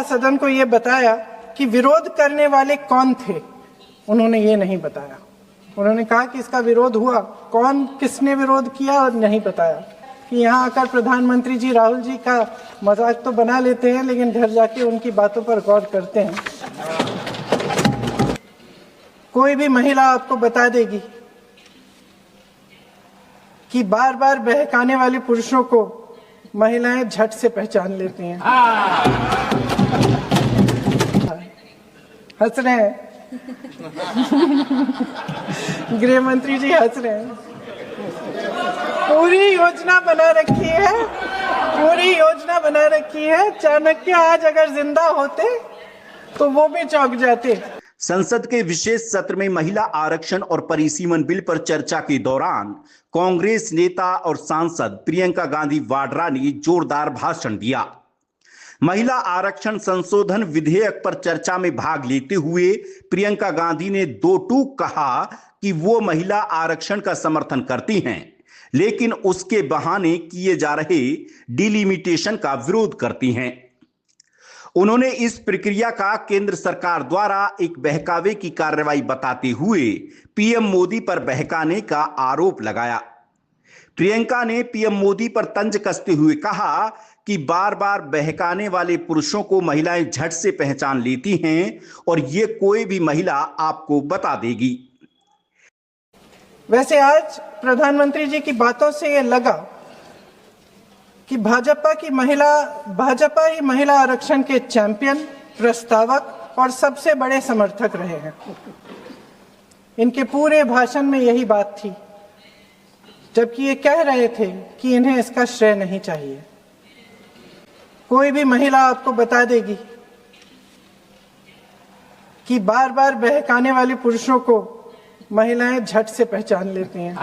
सदन को ये बताया कि विरोध करने वाले कौन थे, उन्होंने ये नहीं बताया। उन्होंने कहा कि इसका विरोध हुआ, कौन किसने विरोध किया और नहीं बताया। कि यहाँ आकर प्रधानमंत्री जी राहुल जी का मजाक तो बना लेते हैं लेकिन घर जाके उनकी बातों पर गौर करते हैं। कोई भी महिला आपको बता देगी कि बार बार बहकाने वाले पुरुषों को महिलाएं झट से पहचान लेती हैं। हंस रहे हैं गृह मंत्री जी, हंस रहे हैं। पूरी योजना बना रखी है। चाणक्य आज अगर जिंदा होते तो वो भी चौंक जाते। संसद के विशेष सत्र में महिला आरक्षण और परिसीमन बिल पर चर्चा के दौरान कांग्रेस नेता और सांसद प्रियंका गांधी वाड्रा ने जोरदार भाषण दिया। महिला आरक्षण संशोधन विधेयक पर चर्चा में भाग लेते हुए प्रियंका गांधी ने दो टूक कहा कि वो महिला आरक्षण का समर्थन करती हैं, लेकिन उसके बहाने किए जा रहे डिलिमिटेशन का विरोध करती हैं। उन्होंने इस प्रक्रिया का केंद्र सरकार द्वारा एक बहकावे की कार्रवाई बताते हुए पीएम मोदी पर बहकाने का आरोप लगाया। प्रियंका ने पीएम मोदी पर तंज कसते हुए कहा कि बार बार बहकाने वाले पुरुषों को महिलाएं झट से पहचान लेती हैं और ये कोई भी महिला आपको बता देगी। वैसे आज प्रधानमंत्री जी की बातों से ये लगा कि भाजपा ही महिला आरक्षण के चैंपियन, प्रस्तावक और सबसे बड़े समर्थक रहे हैं। इनके पूरे भाषण में यही बात थी, जबकि ये कह रहे थे कि इन्हें इसका श्रेय नहीं चाहिए। कोई भी महिला आपको बता देगी कि बार बार बहकाने वाले पुरुषों को महिलाएं झट से पहचान लेती हैं।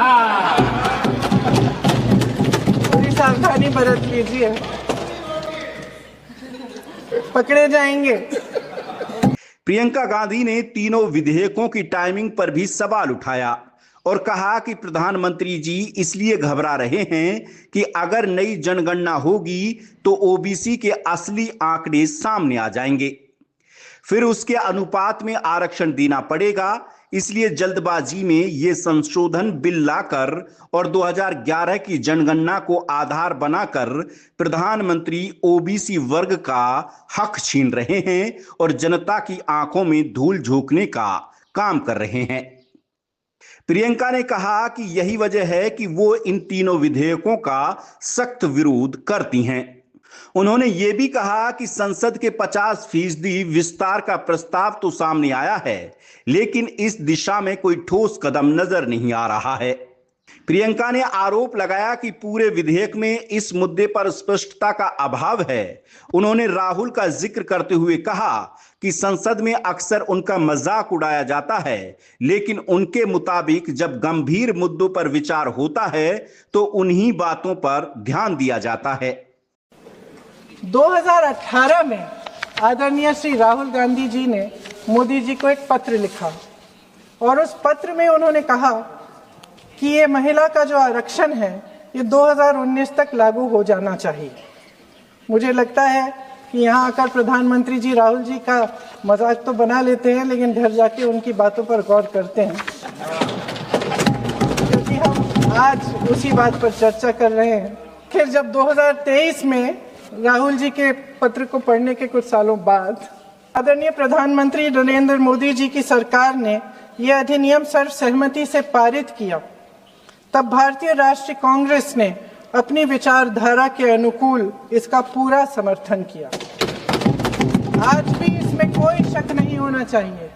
थोड़ी सावधानी बरत लीजिए, पकड़े जाएंगे। प्रियंका गांधी ने तीनों विधेयकों की टाइमिंग पर भी सवाल उठाया और कहा कि प्रधानमंत्री जी इसलिए घबरा रहे हैं कि अगर नई जनगणना होगी तो ओबीसी के असली आंकड़े सामने आ जाएंगे, फिर उसके अनुपात में आरक्षण देना पड़ेगा। इसलिए जल्दबाजी में ये संशोधन बिल लाकर और 2011 की जनगणना को आधार बनाकर प्रधानमंत्री ओबीसी वर्ग का हक छीन रहे हैं और जनता की आंखों में धूल झोंकने का काम कर रहे हैं। प्रियंका ने कहा कि यही वजह है कि वो इन तीनों विधेयकों का सख्त विरोध करती हैं। उन्होंने ये भी कहा कि संसद के 50% विस्तार का प्रस्ताव तो सामने आया है, लेकिन इस दिशा में कोई ठोस कदम नजर नहीं आ रहा है। प्रियंका ने आरोप लगाया कि पूरे विधेयक में इस मुद्दे पर स्पष्टता का अभाव है। उन्होंने राहुल का जिक्र करते हुए कहा कि संसद में अक्सर उनका मजाक उड़ाया जाता है, लेकिन उनके मुताबिक जब गंभीर मुद्दों पर विचार होता है तो उन्हीं बातों पर ध्यान दिया जाता है। 2018 में आदरणीय श्री राहुल गांधी जी ने मोदी जी को एक पत्र लिखा और उस पत्र में उन्होंने कहा कि ये महिला का जो आरक्षण है ये 2019 तक लागू हो जाना चाहिए। मुझे लगता है कि यहाँ आकर प्रधानमंत्री जी राहुल जी का मजाक तो बना लेते हैं लेकिन घर जाके उनकी बातों पर गौर करते हैं, क्योंकि हम आज उसी बात पर चर्चा कर रहे हैं। फिर जब 2023 में राहुल जी के पत्र को पढ़ने के कुछ सालों बाद आदरणीय प्रधानमंत्री नरेंद्र मोदी जी की सरकार ने यह अधिनियम सर्वसहमति से पारित किया, तब भारतीय राष्ट्रीय कांग्रेस ने अपनी विचारधारा के अनुकूल इसका पूरा समर्थन किया। आज भी इसमें कोई शक नहीं होना चाहिए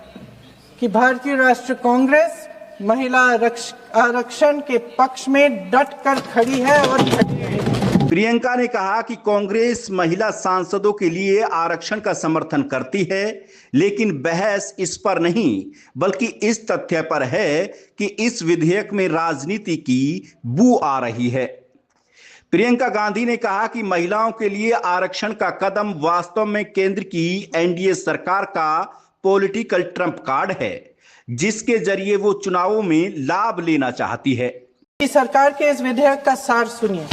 कि भारतीय राष्ट्रीय कांग्रेस महिला आरक्षण के पक्ष में डट कर खड़ी है और खड़ी रहेगी। प्रियंका ने कहा कि कांग्रेस महिला सांसदों के लिए आरक्षण का समर्थन करती है, लेकिन बहस इस पर नहीं बल्कि इस तथ्य पर है कि इस विधेयक में राजनीति की बू आ रही है। प्रियंका गांधी ने कहा कि महिलाओं के लिए आरक्षण का कदम वास्तव में केंद्र की एनडीए सरकार का पॉलिटिकल ट्रम्प कार्ड है, जिसके जरिए वो चुनावों में लाभ लेना चाहती है। सरकार के इस विधेयक का सार सुनिए।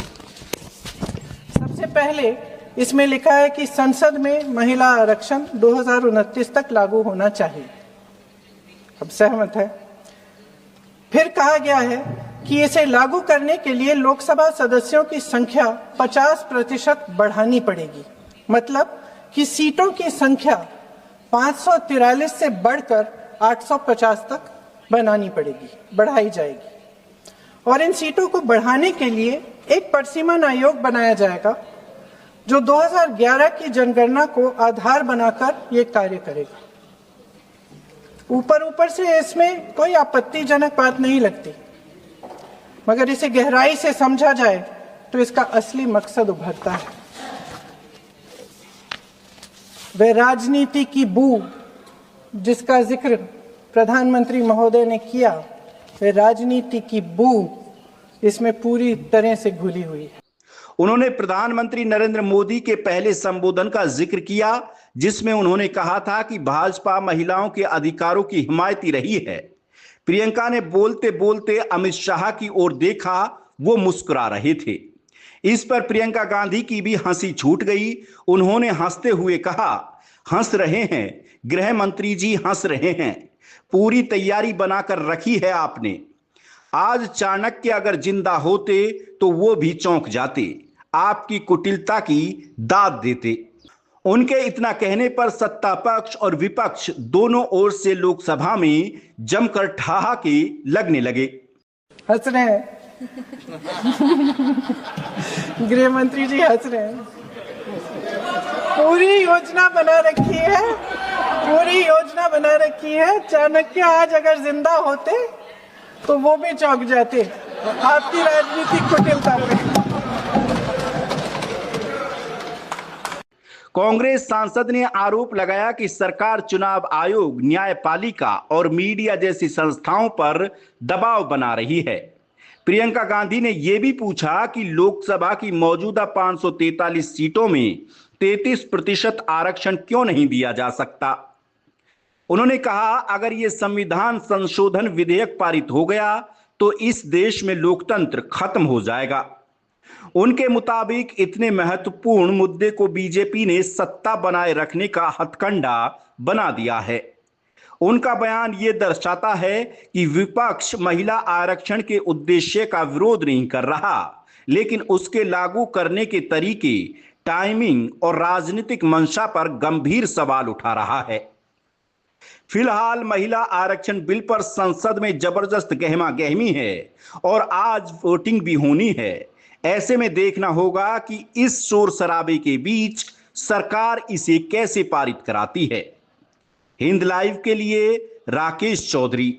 सबसे पहले इसमें लिखा है कि संसद में महिला आरक्षण 2029 तक लागू होना चाहिए। अब सहमत है। फिर कहा गया है कि इसे लागू करने के लिए लोकसभा सदस्यों की संख्या 50% बढ़ानी पड़ेगी। मतलब कि सीटों की संख्या 543 से बढ़कर 850 तक बनानी पड़ेगी, बढ़ाई जाएगी। और इन सीटों को बढ़ाने के लिए एक परिसीमन आयोग बनाया जाएगा जो 2011 की जनगणना को आधार बनाकर ये कार्य करेगा। ऊपर से इसमें कोई आपत्तिजनक बात नहीं लगती, मगर इसे गहराई से समझा जाए तो इसका असली मकसद उभरता है। वह राजनीति की बू जिसका जिक्र प्रधानमंत्री महोदय ने किया, वह राजनीति की बू इसमें पूरी तरह से घुली हुई है। उन्होंने प्रधानमंत्री नरेंद्र मोदी के पहले संबोधन का जिक्र किया जिसमें उन्होंने कहा था कि भाजपा महिलाओं के अधिकारों की हिमायती रही है। प्रियंका ने बोलते बोलते अमित शाह की ओर देखा, वो मुस्कुरा रहे थे। इस पर प्रियंका गांधी की भी हंसी छूट गई। उन्होंने हंसते हुए कहा, हंस रहे हैं गृह मंत्री जी, हंस रहे हैं, पूरी तैयारी बनाकर रखी है आपने। आज चाणक्य अगर जिंदा होते तो वो भी चौंक जाते, आपकी कुटिलता की दाद देते। उनके इतना कहने पर सत्ता पक्ष और विपक्ष दोनों ओर से लोकसभा में जमकर ठहाके लगने लगे। हंस रहे हैं गृह मंत्री जी, हंस रहे हैं। पूरी योजना बना रखी है, पूरी योजना बना रखी है। चाणक्य आज अगर जिंदा होते तो वो भी चौंक जाते आपकी राजनीतिक कुटिलता पे। कांग्रेस सांसद ने आरोप लगाया कि सरकार चुनाव आयोग, न्यायपालिका और मीडिया जैसी संस्थाओं पर दबाव बना रही है। प्रियंका गांधी ने यह भी पूछा कि लोकसभा की मौजूदा 543 सीटों में 33% आरक्षण क्यों नहीं दिया जा सकता। उन्होंने कहा, अगर यह संविधान संशोधन विधेयक पारित हो गया तो इस देश में लोकतंत्र खत्म हो जाएगा। उनके मुताबिक इतने महत्वपूर्ण मुद्दे को बीजेपी ने सत्ता बनाए रखने का हथकंडा बना दिया है। उनका बयान यह दर्शाता है कि विपक्ष महिला आरक्षण के उद्देश्य का विरोध नहीं कर रहा, लेकिन उसके लागू करने के तरीके, टाइमिंग और राजनीतिक मंशा पर गंभीर सवाल उठा रहा है। फिलहाल महिला आरक्षण बिल पर संसद में जबरदस्त गहमा-गहमी है और आज वोटिंग भी होनी है। ऐसे में देखना होगा कि इस शोर शराबे के बीच सरकार इसे कैसे पारित कराती है। हिंद लाइव के लिए राकेश चौधरी।